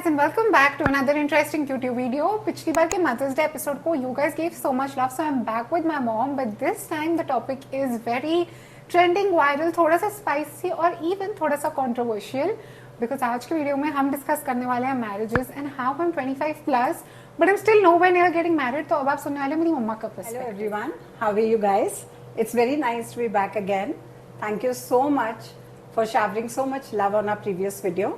guys and welcome back to another interesting YouTube video. पिछली बार के Mother's Day episode को you guys gave so much love, so I'm back with my mom. But this time the topic is very trending, viral, थोड़ा सा spicy और even थोड़ा सा controversial. Because आज के वीडियो में हम डिस्कस करने वाले हैं marriages and how I'm 25 plus but I'm still nowhere near getting married. तो अब आप सुनने वाले मेरी मम्मा का perspective. Hello everyone, how are you guys? It's very nice to be back again. Thank you so much for showering so much love on our previous video.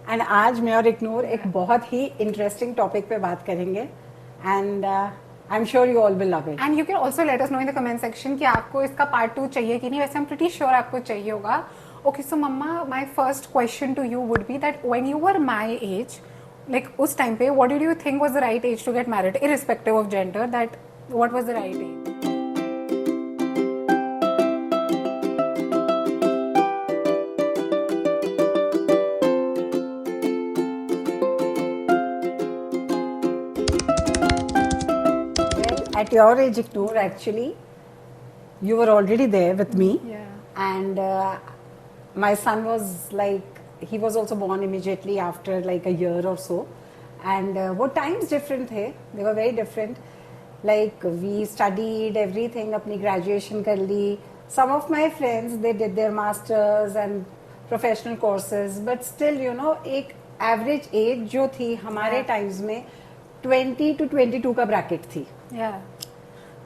And आज मैं और इग्नोर एक बहुत ही इंटरेस्टिंग टॉपिक पे बात करेंगे and I am sure you all will love it and you can also let us know in the comment section कि आपको इसका पार्ट 2 चाहिए कि नहीं. वैसे आई एम प्रीटी श्योर आपको चाहिए होगा. ओके सो मम्मा, my first question to you would be that when you were my age, like उस टाइम पे what did you think was the right age to get married irrespective of gender, that what was the right age? At your age, Ignore, actually, you were already there with me. Yeah. And my son was like, he was also born immediately after like a year or so. And what times different थे, they were very different. Like we studied everything, अपनी graduation कर ली. Some of my friends, they did their masters and professional courses. But still, you know, एक average age जो थी हमारे times में 20 to 22 का bracket थी. Yeah.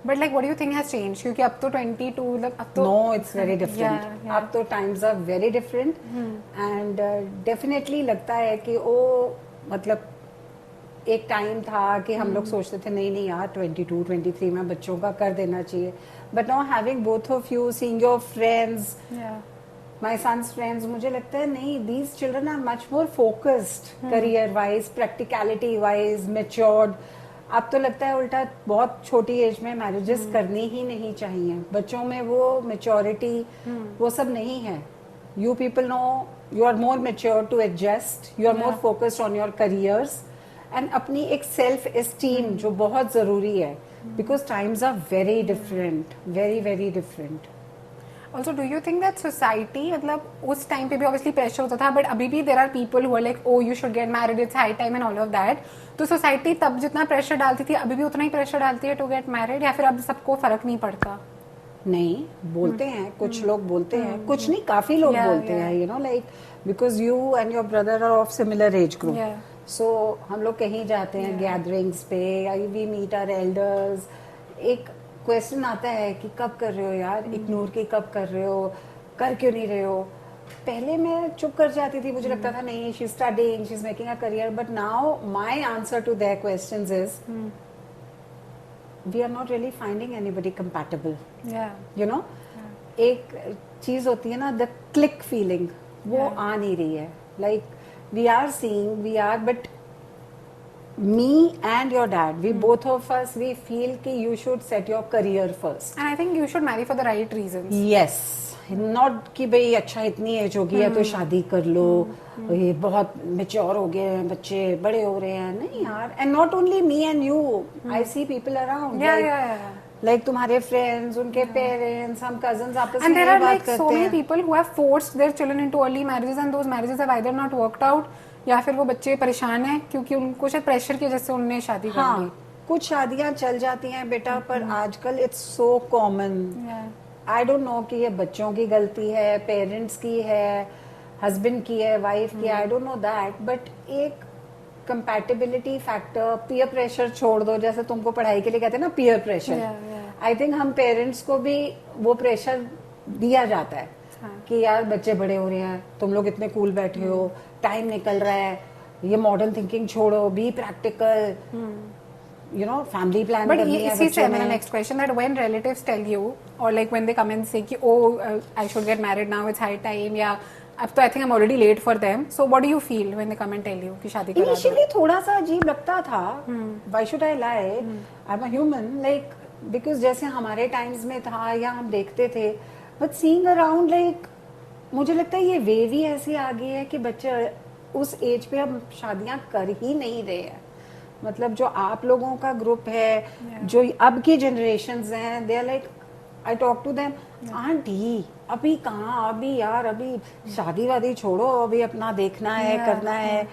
But like what do you think has changed? क्योंकि अब तो 22 like अब तो No, it's very different. Yeah, yeah. अब तो times are very different. And definitely लगता है कि वो मतलब एक टाइम था कि हम लोग सोचते थे नहीं नहीं यार 22, 23 में बच्चों का कर देना चाहिए. But now having both of you, seeing your friends, Yeah. my son's friends, मुझे लगता है नहीं, these children are much more focused, career wise, practicality wise, matured. अब तो लगता है उल्टा बहुत छोटी एज में मैरिजेस करनी ही नहीं चाहिए. बच्चों में वो मेच्योरिटी वो सब नहीं है. You people know you are more mature to adjust, you are more focused on your careers and अपनी एक सेल्फ एस्टीम जो बहुत जरूरी है because times are very different, very very different. Also, do you think that society, मतलब उस time पे भी obviously pressure होता था, but अभी भी there are people who are like, oh, you should get married, it's high time and all of that. तो society तब जितना pressure डालती थी, अभी भी उतना ही pressure डालती है to get married, या फिर अब सबको फर्क नहीं पड़ता? नहीं, बोलते हैं कुछ लोग बोलते हैं, कुछ नहीं काफी लोग बोलते हैं, you know, like because you and your brother are of similar age group. Yeah. So हम लोग कहीं जाते हैं gatherings पे, we meet our elders. एक क्वेश्चन आता है कि कब कर रहे हो यार, इग्नोर की कब कर रहे हो, कर क्यों नहीं रहे हो. पहले मैं चुप कर जाती थी, मुझे लगता था नहीं she is studying, she is making a career. But now my answer to their questions is we are not really finding anybody compatible. You know, एक चीज होती है ना, द क्लिक फीलिंग, वो आ नहीं रही है. Like we are seeing, we are, but me and your dad, we both of us, we feel कि you should set your career first. And I think you should marry for the right reasons. Yes, not कि भाई अच्छा इतनी as हो गई है तो शादी कर लो, ये बहुत मेच्योर हो गए हैं बच्चे, बड़े हो रहे हैं. नहीं यार, and not only me and you, I see people around. Yeah. Like तुम्हारे friends, उनके parents, हम cousins आपस में And there are बात like करते so many हैं. people who have forced their children into early marriages and those marriages have either not worked out, या फिर वो बच्चे परेशान हैं क्योंकि उनको शायद प्रेशर की वजह से उन्होंने शादी कर ली. हाँ, कुछ शादियां चल जाती हैं बेटा, पर आजकल it's so common. I don't no कि ये बच्चों की गलती है, पेरेंट्स की है, हस्बैंड की है, वाइफ की है, आई डोंट नो दैट. बट एक कंपैटिबिलिटी फैक्टर, पीयर प्रेशर छोड़ दो, जैसे तुमको पढ़ाई के लिए कहते हैं ना पीयर प्रेशर, आई थिंक हम पेरेंट्स को भी वो प्रेशर दिया जाता है कि यार बच्चे बड़े हो रहे हैं, तुम लोग इतने कूल बैठे हो, टाइम निकल रहा है, ये मॉडर्न थिंकिंग छोड़ो, be practical, you know, family plan. But इसी से मेरा next question, that when relatives tell you or like when they come and say कि oh I should get married now, it's high time, या अब तो I think I'm already late for them. So what do you feel when they come and tell you कि शादी करा दो? Initially थोड़ा सा अजीब लगता था. Why should I lie? I'm a human. Like because जैसे हमारे times में था या हम देखते थे, but seeing around like मुझे लगता है ये वेव ही ऐसी आ गई है कि बच्चे उस एज पे अब शादियां कर ही नहीं रहे हैं. मतलब जो आप लोगों का ग्रुप है, जो अब की जनरेशंस हैं, they are like, I talk to them, aunty अभी कहाँ, अभी यार अभी शादी वादी छोड़ो, अभी अपना देखना है, करना है.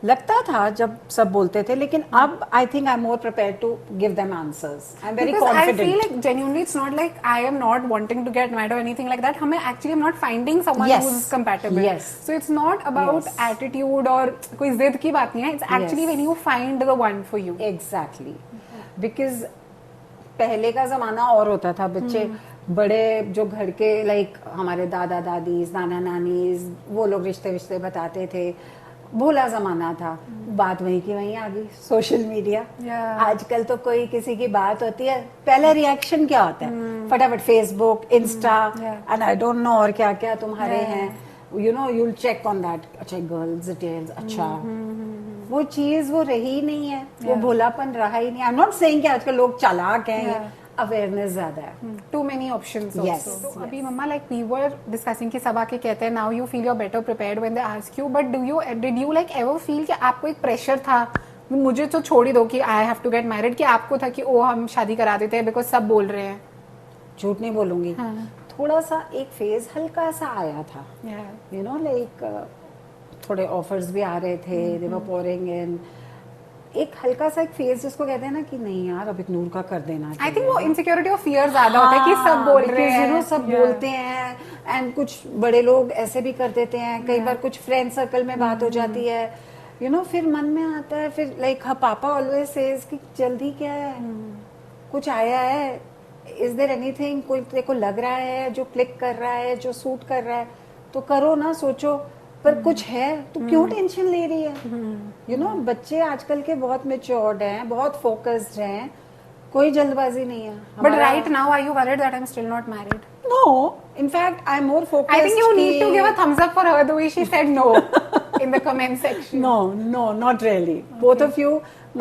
लगता था जब सब बोलते थे, लेकिन अब I think I am more prepared to give them answers. I am very confident. I feel like genuinely it's not like I am not wanting to get married or anything like that. हमें actually I'm not finding someone Yes. who's compatible. Yes. So it's not about Yes. attitude और कोई जिद की बात नहीं है. It's actually Yes. when you find the one for you. Exactly. Because पहले का जमाना और होता था. बच्चे बड़े जो घर के लाइक हमारे दादा दादी, नाना नानी, वो लोग रिश्ते विश्ते बताते थे. भोला जमाना था. बात वहीं की वहीं आ गई. Social media. आजकल तो कोई किसी की बात होती है, पहला रिएक्शन क्या होता है? फटाफट Facebook, Insta, and I don't know और क्या क्या तुम्हारे हैं. You know you'll check on that. अच्छा गर्ल्स डिटेल्स. अच्छा वो चीज वो रही नहीं है. वो भोलापन रहा ही नहीं. आई एम नॉट सेइंग कि आजकल लोग चालाक हैं. अवेयरनेस ज्यादा है. Too many options also. Yes, So yes. अभी मम्मा like we were discussing कि सब आके कहते हैं now you feel you're better prepared when they ask you, but did you like ever feel कि आपको एक pressure था मुझे तो छोड़ ही दो कि I have to get married, कि आपको था कि ओ हम शादी करा देते हैं because सब बोल रहे हैं? झूठ नहीं बोलूंगी. थोड़ा सा एक फेज हल्का सा आया था. यू नो लाइक थोड़े ऑफर्स भी आ रहे थे. दे वर पोरिंग इन. एक हल्का सा एक फेज जिसको कहते हैं ना कि नहीं यार अब इग्नोर का कर देना. आई थिंक वो इनसिक्योरिटी और फियर ज्यादा होता है कि सब बोल रहे हैं. सब बोलते हैं. एंड कुछ बड़े लोग ऐसे भी कर देते हैं. कई बार कुछ फ्रेंड सर्कल में बात हो जाती है. यू नो फिर मन में आता है. फिर लाइक पापा ऑलवेज सेज कि जल्दी क्या है, कुछ आया है, इज देयर एनीथिंग, कोई तेरे को लग रहा है जो क्लिक कर रहा है, जो सूट कर रहा है तो करो ना, सोचो. पर कुछ है तो क्यों टेंशन ले रही है? यू नो बच्चे आजकल के बहुत मैच्योर्ड हैं, बहुत फोकस्ड हैं. कोई जल्दबाजी नहीं है. But right now are you worried that I'm still not married? No, in fact I'm more focused. I think you need to give a thumbs up for her the way she said no in the comment section. No, not really. Both of you,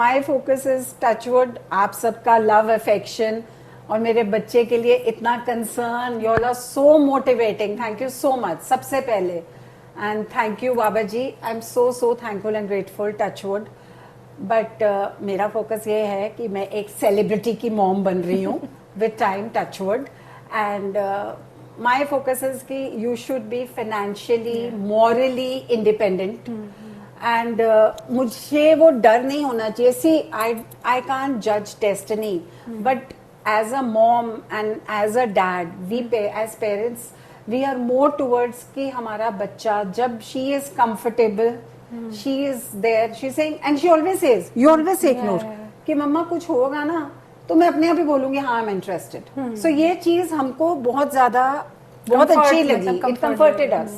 my focus is touchwood. आप सबका love, affection और मेरे बच्चे के लिए इतना concern. You all are so motivating. Thank you so much. सबसे पहले. And thank you Baba ji. I'm so thankful and grateful. Touchwood. But मेरा focus ये है कि मैं एक celebrity की mom बन रही हूँ. With time, touchwood. And my focus is कि you should be financially, morally independent. And मुझे वो डर नहीं होना चाहिए. See, I can't judge destiny. But as a mom and as a dad, as parents, we are more towards कि हमारा बच्चा जब she is comfortable, she is there, she's saying, and she always says, you always say ignore, कि मम्मा कुछ होगा ना तो मैं अपने आप ही बोलूंगी हाँ I'm interested. So ये चीज हमको बहुत ज्यादा बहुत अच्छी लगी. It comforted us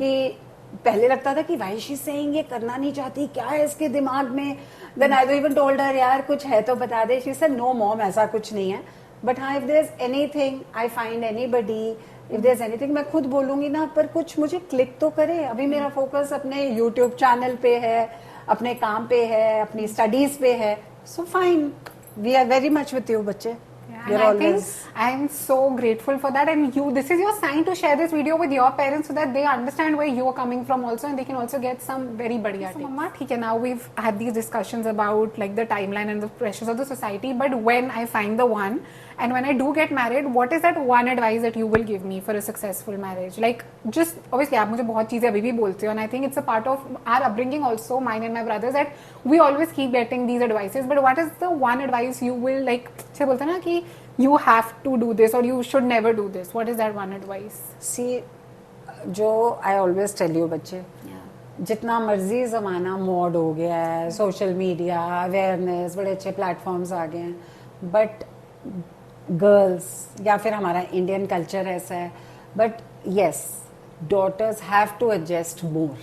कि पहले लगता था कि why she's saying ये करना नहीं चाहती, क्या है इसके दिमाग में. Then I even told her यार कुछ है तो बता दे. She said no mom ऐसा कुछ नहीं है. But हाँ if there's anything, I find anybody, if there's anything मैं खुद बोलूंगी ना. पर कुछ मुझे क्लिक तो करे. अभी मेरा फोकस अपने यूट्यूब चैनल पे है, अपने काम पे है, अपनी स्टडीज पे है. So fine, we are very much with you बच्चे. And I think I am so grateful for that, and this is your sign to share this video with your parents so that they understand where you are coming from also, and they can also get some very बढ़िया tips. So Mama, ठीक है, now we've had these discussions about like the timeline and the pressures of the society, but when I find the one and when I do get married, what is that one advice that you will give me for a successful marriage? Like just obviously आप मुझे बहुत चीजें अभी भी बोलते हो, and I think it's a part of our upbringing also, mine and my brothers, that we always keep getting these advices. But what is the one advice you will like से बोलते हैं ना कि you have to do this or you should never do this? What is that one advice? See, जो I always tell you बच्चे, जितना मर्जी ज़माना मॉड हो गया है, सोशल मीडिया, अवेयरनेस, बड़े अच्छे प्लेटफॉर्म्स आ गए हैं, बट गर्ल्स या फिर हमारा इंडियन कल्चर ऐसा है. But yes, daughters have to adjust more,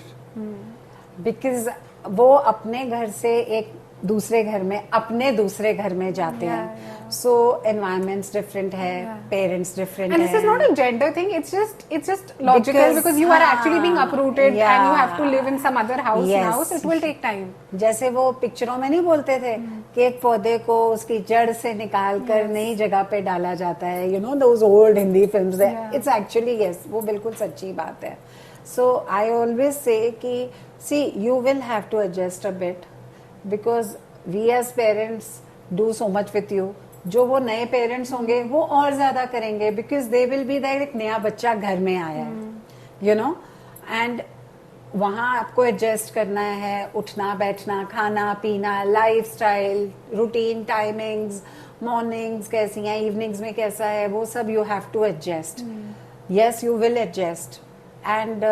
because वो अपने घर से एक दूसरे घर में, अपने दूसरे घर में जाते हैं. So environments different है, parents different and this is not a gender thing. It's just logical because you are actually being uprooted and you have to live in some other house now, so it will take time. जैसे वो पिक्चरों में नहीं बोलते थे कि एक पौधे को उसकी जड़ से निकाल कर नई जगह पे डाला जाता है. You know those old Hindi films. It's actually yes, वो बिल्कुल सच्ची बात है. So I always say कि see, you will have to adjust a bit because we as parents do so much with you. जो वो नए पेरेंट्स होंगे वो और ज्यादा करेंगे because they will be that एक नया बच्चा घर में आया है, यू नो. एंड वहाँ आपको एडजस्ट करना है, उठना बैठना, खाना पीना, लाइफस्टाइल, रूटीन, टाइमिंग्स, मॉर्निंग्स कैसी हैं, इवनिंग्स में कैसा है, वो सब you have to adjust. Yes, you will adjust. And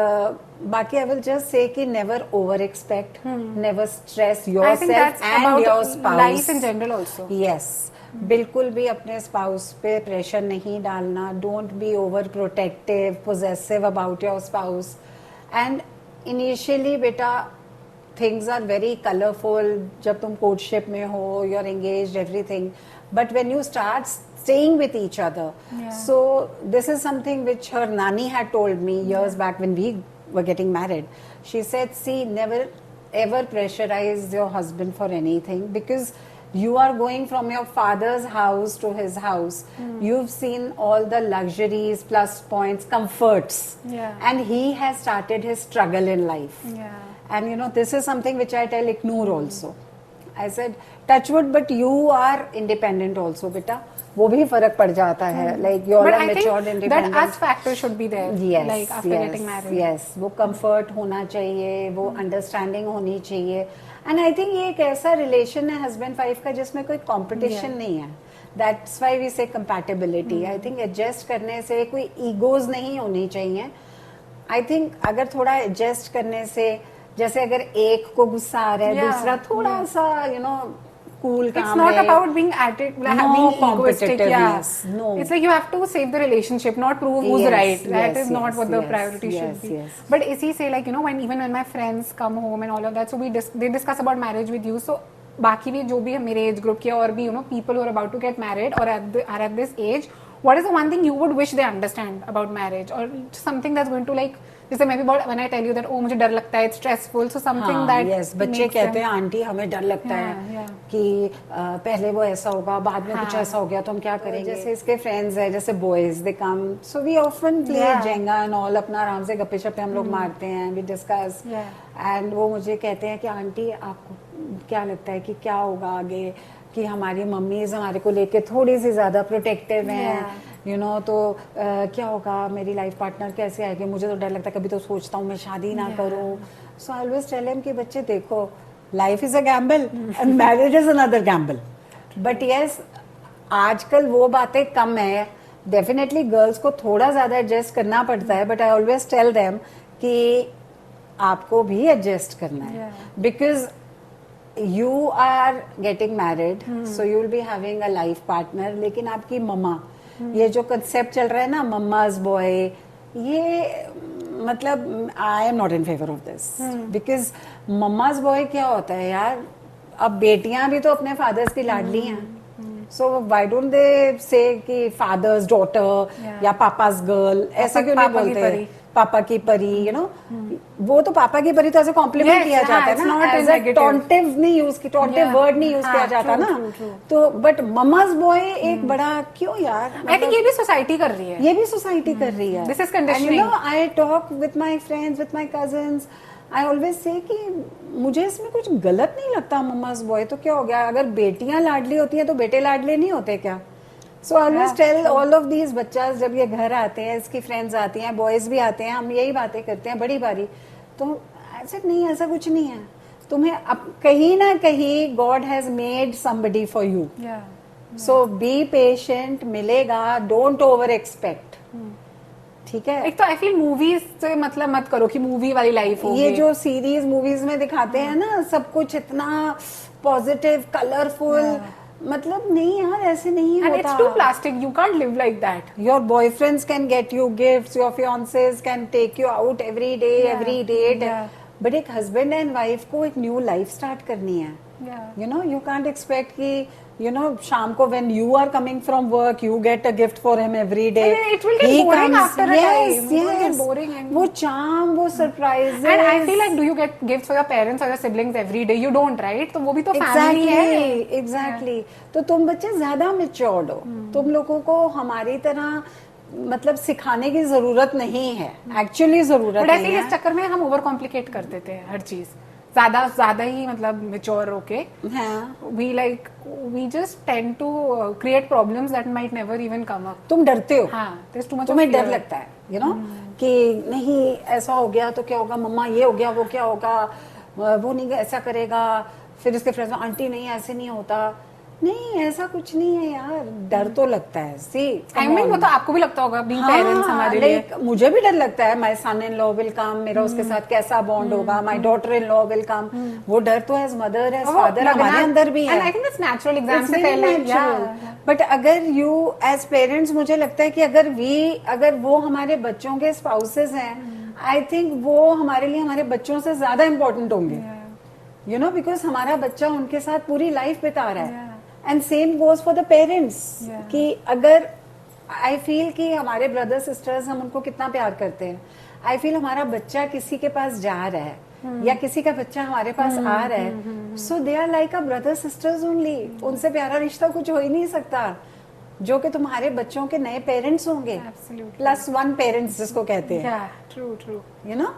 बाकी आई विल जस्ट से कि never over expect, never stress yourself and your spouse. Life in general also. Yes, बिल्कुल भी अपने स्पाउस पे प्रेशर नहीं डालना. Don't be over protective, possessive about your spouse. And initially बेटा things are very colourful. जब तुम कोर्टशिप में हो, you are engaged, everything. But when you start staying with each other, so this is something which her nani had told me years back when we were getting married. She said, see, never ever pressurize your husband for anything, because you are going from your father's house to his house. You've seen all the luxuries, plus points, comforts, and he has started his struggle in life. And you know, this is something which I tell Iknoor also. I said, touch wood, but you are independent also, beta. वो भी फर्क पड़ जाता है. Like you are matured, independent. That as factor should be there. Yes, like after getting married. Yes, वो comfort होना चाहिए, वो understanding होनी चाहिए. And I think ये एक ऐसा relation है husband wife का जिसमें कोई competition नहीं है. That's why we say compatibility. I think adjust करने से कोई egos नहीं होनी चाहिए. I think अगर थोड़ा adjust करने से, जैसे अगर एक को गुस्सा आ रहा है, दूसरा थोड़ा सा you know cool, calm. It's not about being being egoistic. Yes, no. It's like you have to save the relationship, not prove who's right. That is not what the priority should be. But is he say, like, you know, even when my friends come home and all of that, so they discuss about marriage with you. So बाकी भी जो भी है मेरे age group के और भी you know people who are about to get married or are at this age, what is the one thing you would wish they understand about marriage, or something that's going to like, जैसे मैं भी बहुत when I tell you that oh मुझे डर लगता है, it's stressful, so something that yes, बच्चे कहते हैं आंटी हमें डर लगता है कि पहले वो ऐसा होगा, बाद में कुछ ऐसा हो गया तो हम क्या करेंगे. जैसे इसके फ्रेंड्स है, जैसे boys they come, so we often play Jenga and all, अपना आराम से गप्पे शप्पे हम लोग मारते हैं, वी डिस्कस. एंड वो मुझे कहते हैं कि आंटी आपको क्या लगता है कि क्या होगा आगे, कि हमारी मम्मीज हमारे को लेके थोड़ी सी ज्यादा प्रोटेक्टिव हैं, यू नो, तो क्या होगा, मेरी लाइफ पार्टनर कैसे आएगी, मुझे तो डर लगता है, कभी तो सोचता हूँ मैं शादी ना करूँ. सो आई ऑलवेज टेल हिम कि बच्चे देखो, life is a gamble and marriage is another Gamble. But yes, आजकल वो बातें कम है. डेफिनेटली गर्ल्स को थोड़ा ज्यादा एडजस्ट करना पड़ता है, but I always tell them कि आपको भी एडजस्ट करना है, because you are getting married, so you will be having a life partner. लेकिन आपकी मम्मा, ये जो कंसेप्ट चल रहा है ना, मम्माज बॉय, ये मतलब I am not in favour of this, because mama's boy क्या होता है यार, अब बेटियां भी तो अपने फादर्स की लाडली हैं. सो वाई डोंट दे से कि फादर्स डॉटर या पापाज गर्ल, ऐसा क्यों नहीं बोलते, पापा की परी, यू नो. वो तो पापा की परी तो ऐसे कॉम्प्लीमेंट किया जाता है ना, एज अ टॉन्टिव नहीं यूज की, टॉन्टिव वर्ड नहीं यूज किया जाता ना. तो बट मम्माज बॉय एक बड़ा क्यों यार, आई थिंक ये भी सोसाइटी कर रही है, ये भी सोसाइटी कर रही है. This is conditioning. You know, I talk with my friends, with my cousins, I always say कि मुझे इसमें कुछ गलत नहीं लगता. मम्माज बॉय तो क्या हो गया, अगर बेटियां लाडली होती हैं तो बेटे लाडले नहीं होते क्या. So I always tell all of these बच्चा, जब ये घर आते हैं, इसकी फ्रेंड्स आती हैं, बॉयज भी आते हैं, हम यही बातें करते हैं बड़ी बारी. तो ऐसा नहीं, ऐसा कुछ नहीं है. तुम्हें अब कहीं ना कहीं God has made somebody for you, so be patient, मिलेगा, डोंट ओवर एक्सपेक्ट. ठीक है. एक तो आई फील मूवीज से मतलब मत करो कि मूवी वाली लाइफ हो. ये जो सीरीज मूवीज में दिखाते हैं ना, सब कुछ इतना पॉजिटिव, कलरफुल, मतलब नहीं यार, ऐसे नहीं होता. It's too plastic. You can't live like that. Your boyfriends can get you gifts. Your fiancés can take you out every day, every date. But एक husband and wife को एक new life start करनी है. You know, you can't expect कि you know शाम को when you are coming from work, you get a gift for him every day. And it will get boring after a time. It will get boring. वो charm, वो surprises. And I feel like, do you get gifts for your parents or your siblings every day? You don't, right? तो वो भी तो family है. Exactly. तो तुम बच्चे ज्यादा matured हो. तुम लोगों को हमारी तरह मतलब सिखाने की जरूरत नहीं है, एक्चुअली जरूरत नहीं है. इस चक्कर में हम ओवर कॉम्प्लिकेट कर देते हैं हर चीज. ज्यादा ही मतलब मेच्योर होके हाँ. we just tend to create problems that might never even come up. तुम डरते हो. हाँ, there's too much of तुम्हें डर fear. लगता है, you know, कि नहीं ऐसा हो गया तो क्या होगा, मम्मा ये हो गया वो क्या होगा, वो नहीं ऐसा करेगा, फिर उसके फ्रेंड्स आंटी नहीं ऐसे नहीं होता. नहीं, ऐसा कुछ नहीं है यार, डर तो लगता है. सी I mean, वो तो आपको भी लगता होगा being parents हमारे लिए. मुझे भी डर लगता है. My son in law will come, मेरा उसके साथ कैसा बॉन्ड होगा, my daughter in law will come. वो डर तो एज मदर एज फादर हमारे अंदर भी है. And I think that's natural. Exam से पहले. बट अगर यू एज पेरेंट्स, मुझे लगता है कि अगर वो हमारे बच्चों के स्पाउसेस हैं, आई थिंक वो हमारे लिए हमारे बच्चों से ज्यादा इम्पोर्टेंट होंगे. यू नो, बिकॉज हमारा बच्चा उनके साथ पूरी लाइफ बिता रहा है. And same goes for the parents. कि अगर आई फील कि हमारे ब्रदर सिस्टर्स, हम उनको कितना प्यार करते हैं. आई फील हमारा बच्चा किसी के पास जा रहा है या किसी का बच्चा हमारे पास आ रहा है, so they are like a brother sisters only. उनसे प्यारा रिश्ता कुछ हो ही नहीं सकता जो कि तुम्हारे बच्चों के नए पेरेंट्स होंगे. प्लस वन पेरेंट्स जिसको कहते हैं. True. You know?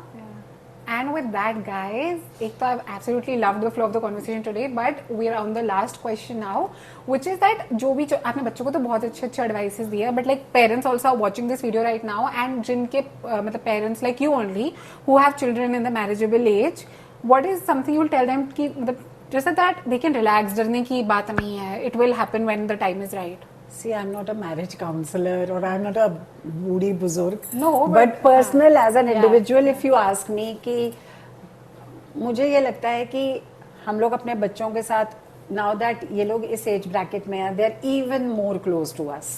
And with that, guys, ek to I've absolutely loved the flow of the conversation today, but we are on the last question now, which is that जो भी आपने बच्चों को तो बहुत अच्छे advices दिए, but like parents also are watching this video right now, and जिनके मतलब parents like you only who have children in the marriageable age, what is something you'll tell them कि just that they can relax, डरने की बात नहीं है, it will happen when the time is right. See, I'm not a marriage counselor or I'm not a budi buzurg. No, but personal as an individual, if you ask me, कि मुझे ये लगता है कि हम लोग अपने बच्चों के साथ now that ये लोग इस एज ब्रैकेट में हैं, they are even more close to us.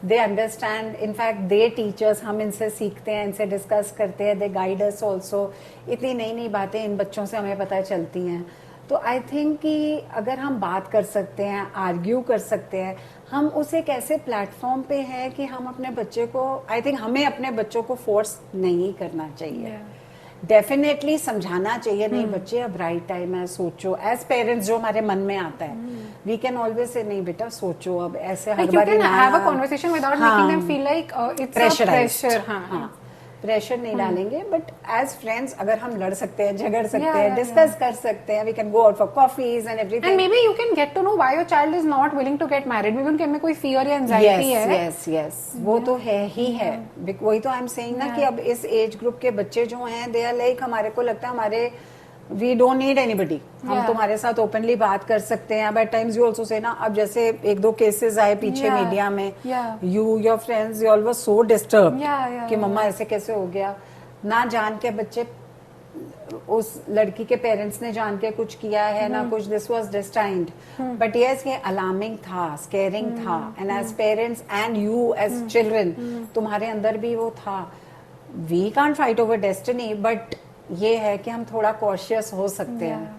They understand. In fact, they teach us. हम इनसे सीखते हैं, इनसे डिस्कस करते हैं. They guide us also. इतनी नई बातें इन बच्चों से हमें पता चलती हैं. तो आई थिंक कि अगर हम बात कर सकते हैं, आर्ग्यू कर सकते हैं, हम उस एक ऐसे प्लेटफॉर्म पे हैं कि हम अपने बच्चे को, आई थिंक हमें अपने बच्चों को फोर्स नहीं करना चाहिए. डेफिनेटली समझाना चाहिए, नहीं बच्चे अब राइट टाइम है, सोचो. एज पेरेंट्स जो हमारे मन में आता है, वी कैन ऑलवेज से नहीं बेटा सोचो, अब ऐसे हर बार have a conversation without making them feel like it's a pressure. Pressure नहीं डालेंगे. बट एज फ्रेंड्स अगर हम लड़ सकते हैं, झगड़ सकते हैं, डिस्कस कर सकते हैं, we can go out for coffees and everything. And maybe you can get to know why your child is not willing to get married. Maybe उनके में कोई फियर या एंजाइटी है. यस वो तो है ही है. वही तो आई एम सेइंग ना कि अब इस एज ग्रुप के बच्चे जो हैं, दे आर लाइक, हमारे को लगता है हमारे वी डोंट नीड एनीबडी. हम तुम्हारे साथ ओपनली बात कर सकते हैं. But times you also say ना, अब जैसे एक दो केसेस आए पीछे मीडिया में, you your friends you all were so disturb कि मम्मा ऐसे कैसे हो गया. ना जान के बच्चे, उस लड़की के पेरेंट्स ने जान के कुछ किया है ना कुछ. This was destined. But yes, ये अलार्मिंग था, स्केरिंग था. And as parents and you as children, तुम्हारे अंदर भी वो था. We can't fight over destiny, but ये है कि हम थोड़ा कॉशियस हो सकते हैं.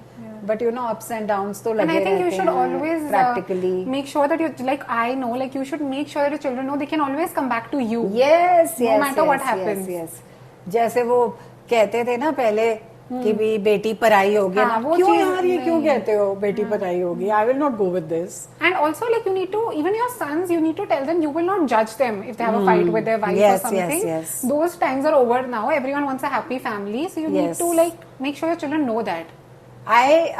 But you know, ups and downs तो लगे रहते हैं. And I think you should always practically make sure that you, like I know, like you should make sure that your children know they can always come back to you. Yes, no matter what happens. Yes. जैसे वो कहते थे ना पहले कि भी बेटी पराई होगी ना, क्यों यार ये क्यों कहते हो बेटी पराई होगी? I will not go with this. And also like you need to, even your sons, you need to tell them, you will not judge them if they have a fight with their wife or something. Yes. Those times are over now. Everyone wants a happy family, so you need to like make sure your children know that.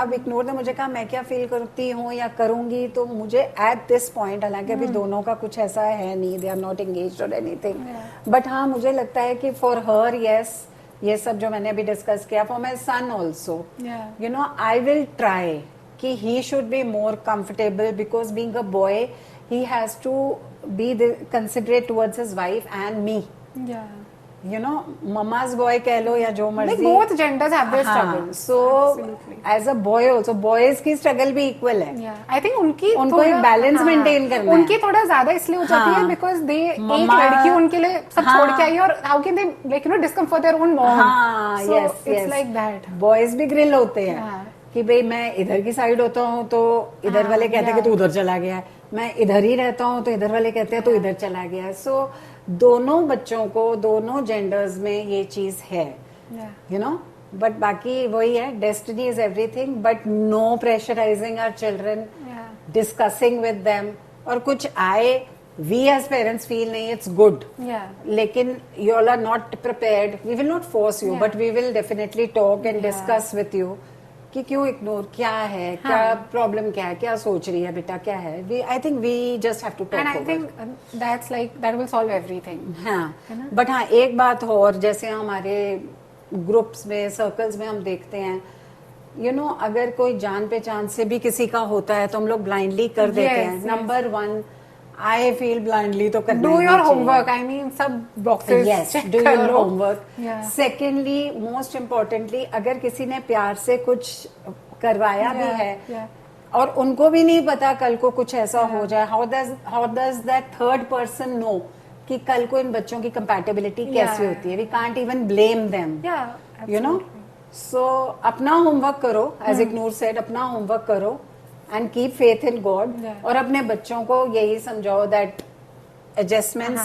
अब ignore ने मुझे कहा मैं क्या feel करती हूँ या करूंगी, तो मुझे एट दिस पॉइंट, हालांकि अभी दोनों का कुछ ऐसा है नहीं, दे आर नॉट एंगेज्ड और एनीथिंग, बट हाँ मुझे लगता है कि फॉर हर यस, ये सब जो मैंने अभी डिस्कस किया, for my son also, you know, I will try कि he should be more comfortable, because being a boy he has to be considerate towards his wife and me. You know, mama's boy कह लो या जो मर्जी. Like both genders have their struggles. So as a boy also, boys की struggle भी equal है. I think उनको एक balance maintain करना है. उनकी थोड़ा ज्यादा इसलिए हो जाती है because they एक लड़की उनके लिए सब छोड़ के आई, और how can they like you know discomfort their own mom. So it's like that. Boys भी grill होते हैं कि भाई मैं इधर की साइड होता हूँ तो इधर वाले कहते हैं कि तू उधर चला गया है, मैं इधर ही रहता हूँ तो इधर वाले कहते हैं तू इधर चला गया है. सो दोनों बच्चों को, दोनों जेंडर्स में ये चीज है, यू नो. बट बाकी वही है, destiny is everything, but no pressurising our children, discussing with them. और कुछ आए, वी एज पेरेंट्स फील नहीं इट्स गुड, लेकिन you all are not prepared, we will not force you, but we will definitely talk and discuss with you कि क्यों ignore, क्या है, क्या प्रॉब्लम, क्या है, क्या सोच रही है बेटा, क्या है. I think we just have to talk. And I think that's like that will solve everything. हाँ, बट हाँ एक बात हो, और जैसे हमारे ग्रुप्स में, सर्कल्स में हम देखते हैं, यू नो, अगर कोई जान पहचान से भी किसी का होता है तो हम लोग ब्लाइंडली कर देते हैं. नंबर 1, आई फील ब्लाइंडली तो करना. Do your homework. I mean सब boxes. Yes, do your homework. Secondly, most importantly, अगर किसी ने प्यार से कुछ करवाया भी है और उनको भी नहीं पता कल को कुछ ऐसा हो जाए, how does that third person know कि कल को इन बच्चों की कंपैटिबिलिटी कैसी होती है. We can't even blame them, you know. So अपना होमवर्क करो, एज इग्नोर सेड, अपना होमवर्क करो and keep faith in God. और अपने बच्चों को यही समझाओ that adjustments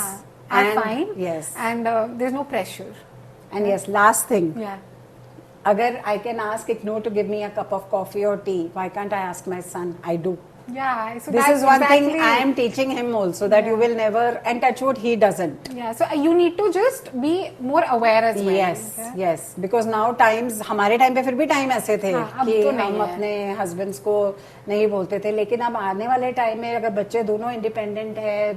are fine. Yes. And there's no pressure. And yes, last thing. Yeah. Agar I can ask Ignore to give me a cup of coffee or tea, why can't I ask my son? I do. Yeah. So this that's is one exactly, thing I am teaching him also, that you will never, and touch wood, he doesn't. Yeah. So you need to just be more aware as well. Yes, yes. Because now times, हमारे time पे फिर भी time ऐसे थे कि हम अपने husbands को नहीं बोलते थे, लेकिन अब आने वाले टाइम में अगर बच्चे दोनों इंडिपेंडेंट है,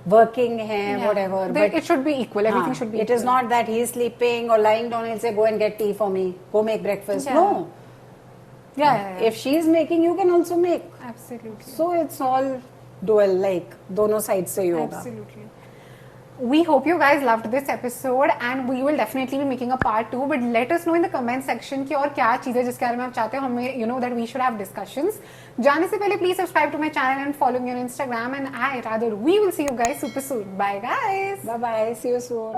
वर्किंग है, whatever, but it should be equal. Everything should be equal. It is not that he is sleeping or lying down and say, go and get tea for me, go make breakfast. No. Yeah. If she is making, you can also make. Absolutely. So it's all dual, like दोनों sides से ही होगा. Absolutely. We hope you guys loved this episode and we will definitely be making a part 2, but let us know in the comment section कि और क्या चीजें जिसके बारे में आप चाहते हो हमें, you know, that we should have discussions. जाने से पहले please subscribe to my channel and follow me on Instagram, and we will see you guys super soon. Bye guys. Bye bye. See you soon.